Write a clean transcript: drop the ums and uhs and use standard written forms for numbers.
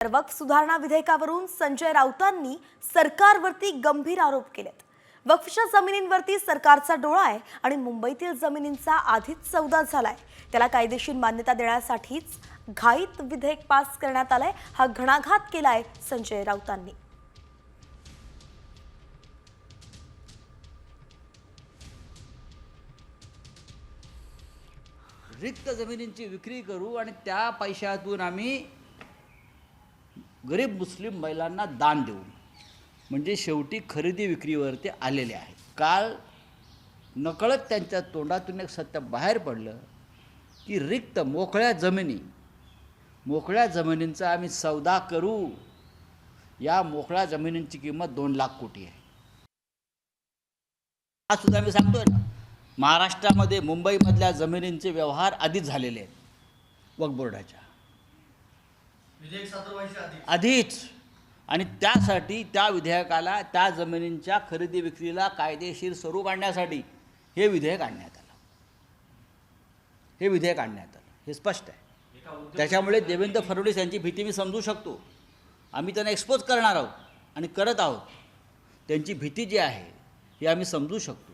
तर वक्फ सुधारणा विधेयकावरून संजय राऊतांनी सरकारवरती गंभीर आरोप केलेत। वक्फच्या जमिनींवरती सरकारचा डोळा आहे आणि मुंबईतील जमिनींचा आधीच सौदा झालाय। त्याला कायदेशीर मान्यता देण्यासाठीच घाईत विधेयक पास करण्यात आलंय। हा घणाघात केलाय संजय राऊतांनी। रिक्त जमिनींची विक्री करू आणि त्या पैशातून आम्ही गरीब मुस्लिम महिलांना दान देऊ, म्हणजे शेवटी खरेदी विक्रीवर ते आलेले आहेत। काल नकळत त्यांच्या तोंडातून एक सत्य बाहेर पडलं की रिक्त मोकळ्या जमिनींचा आम्ही सौदा करू। या मोकळ्या जमिनींची किंमत 2 लाख कोटी आहे। आज सुद्धा मी सांगतोय ना, महाराष्ट्रामध्ये मुंबईमधल्या जमिनींचे व्यवहार आधीच झालेले आहेत वक्फ बोर्डाच्या आधीच, आणि त्यासाठी त्या विधेयकाला त्या जमिनींच्या खरेदी विक्रीला कायदेशीर स्वरूप आणण्यासाठी हे विधेयक आणण्यात आलं। हे स्पष्ट आहे। त्याच्यामुळे देवेंद्र फडणवीस यांची भीती मी समजू शकतो। आम्ही त्यांना एक्सपोज करणार आहोत आणि करत आहोत। त्यांची भीती जी आहे हे आम्ही समजू शकतो।